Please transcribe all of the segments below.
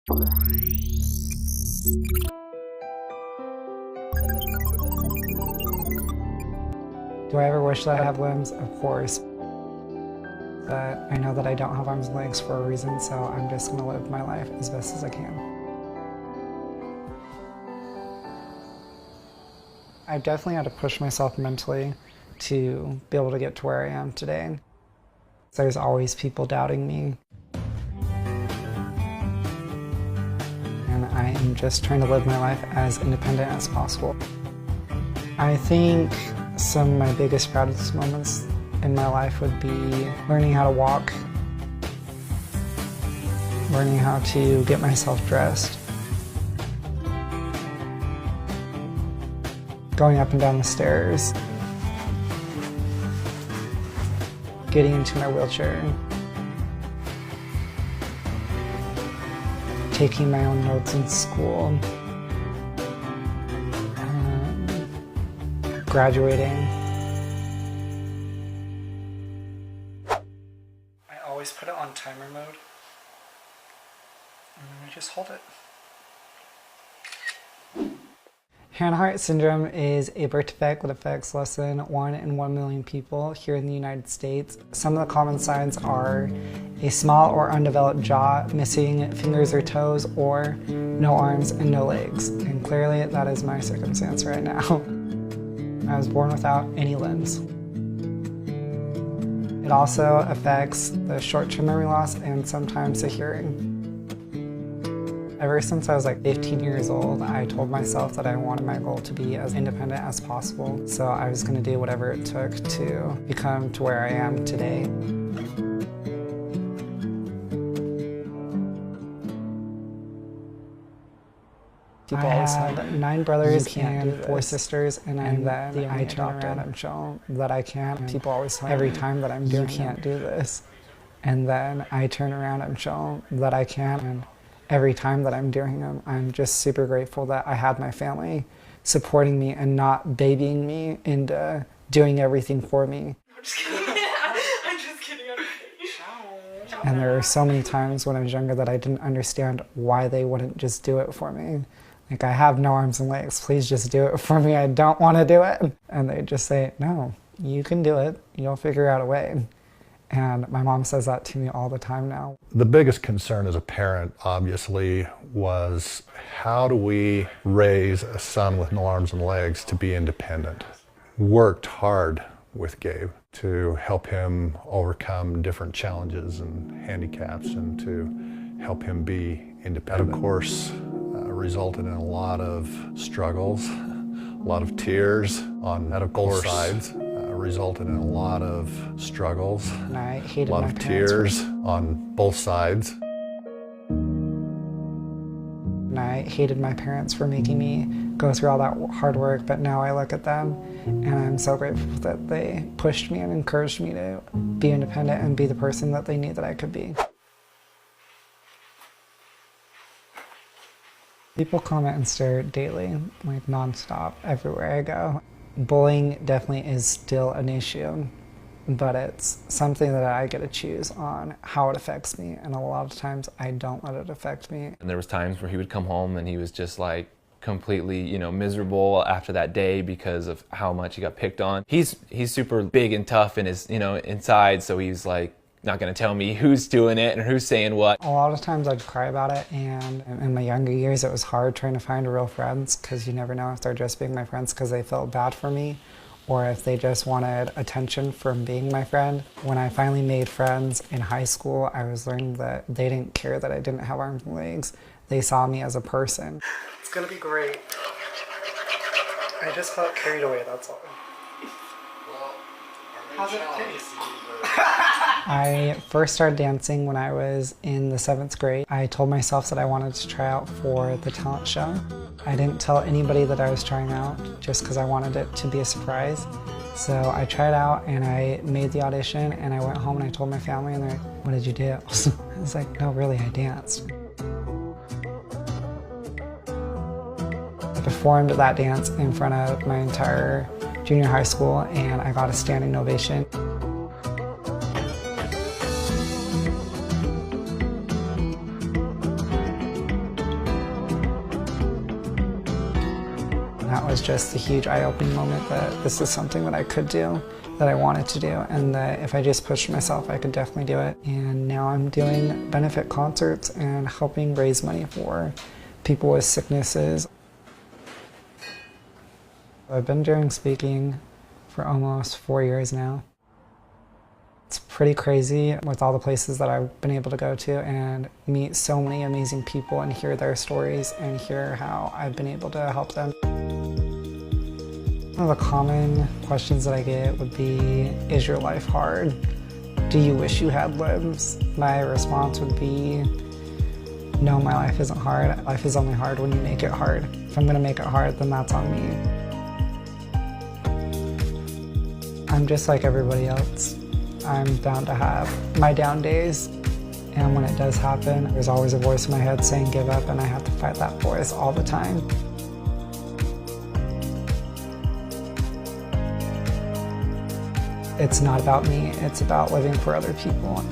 Do I ever wish that I have limbs? Of course. But I know that I don't have arms and legs for a reason, so I'm just gonna live my life as best as I can. I've definitely had to push myself mentally to be able to get to where I am today. There's always people doubting me. And I am just trying to live my life as independent as possible. I think some of my biggest proudest moments in my life would be learning how to walk, learning how to get myself dressed, going up and down the stairs, getting into my wheelchair, taking my own notes in school, graduating. I always put it on timer mode, and then we just hold it. Hanhart syndrome is a birth defect that affects less than 1 in 1 million people here in the United States. Some of the common signs are a small or undeveloped jaw, missing fingers or toes, or no arms and no legs. And clearly that is my circumstance right now. I was born without any limbs. It also affects the short-term memory loss and sometimes the hearing. Ever since I was like 15 years old, I told myself that I wanted my goal to be as independent as possible. So I was going to do whatever it took to become to where I am today. I have 9 brothers and 4 sisters, and I'm the only turn around and show that I can. People always tell me every time that I'm doing, you can't do this. And then I turn around and show that I can. And every time that I'm doing them, I'm just super grateful that I had my family supporting me and not babying me into doing everything for me. I'm just kidding. I'm just kidding. And there were so many times when I was younger that I didn't understand why they wouldn't just do it for me. Like, I have no arms and legs, please just do it for me, I don't want to do it. And they just say, no, you can do it, you'll figure out a way. And my mom says that to me all the time now. The biggest concern as a parent, obviously, was how do we raise a son with no arms and legs to be independent? Worked hard with Gabe to help him overcome different challenges and handicaps and to help him be independent. That, of course, resulted in a lot of struggles, a lot of tears on both sides. Resulted in a lot of struggles, and I hated a lot of tears on both sides. And I hated my parents for making me go through all that hard work, but now I look at them and I'm so grateful that they pushed me and encouraged me to be independent and be the person that they knew that I could be. People comment and stare daily, like nonstop, everywhere I go. Bullying definitely is still an issue, but it's something that I get to choose on how it affects me, and a lot of times I don't let it affect me. And there was times where he would come home and he was just like completely, miserable after that day because of how much he got picked on. He's super big and tough in his, inside, so he's like not going to tell me who's doing it and who's saying what. A lot of times I'd cry about it, and in my younger years it was hard trying to find real friends because you never know if they're just being my friends because they felt bad for me or if they just wanted attention from being my friend. When I finally made friends in high school, I was learning that they didn't care that I didn't have arms and legs. They saw me as a person. It's gonna be great. I just got carried away, that's all. Well, how's it taste? I first started dancing when I was in the 7th grade. I told myself that I wanted to try out for the talent show. I didn't tell anybody that I was trying out just because I wanted it to be a surprise. So I tried out and I made the audition and I went home and I told my family and they're like, what did you do? I was like, no, really, I danced. I performed that dance in front of my entire junior high school and I got a standing ovation. That was just a huge eye-opening moment that this is something that I could do, that I wanted to do, and that if I just pushed myself, I could definitely do it. And now I'm doing benefit concerts and helping raise money for people with sicknesses. I've been doing speaking for almost 4 years now. It's pretty crazy with all the places that I've been able to go to and meet so many amazing people and hear their stories and hear how I've been able to help them. One of the common questions that I get would be, is your life hard? Do you wish you had limbs? My response would be, no, my life isn't hard. Life is only hard when you make it hard. If I'm gonna make it hard, then that's on me. I'm just like everybody else. I'm bound to have my down days, and when it does happen, there's always a voice in my head saying give up, and I have to fight that voice all the time. It's not about me, it's about living for other people.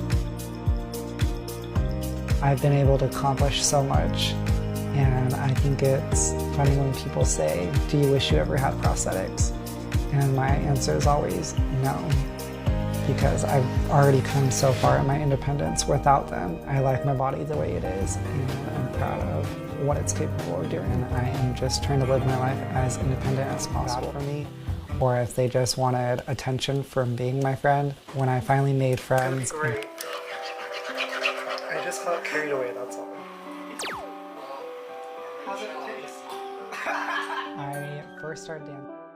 I've been able to accomplish so much, and I think it's funny when people say, do you wish you ever had prosthetics? And my answer is always no, because I've already come so far in my independence without them. I like my body the way it is, and I'm proud of what it's capable of doing. I am just trying to live my life as independent as possible for me. Or if they just wanted attention from being my friend. When I finally made friends, Great. I just felt carried away, that's all. How's it taste? I first started dancing.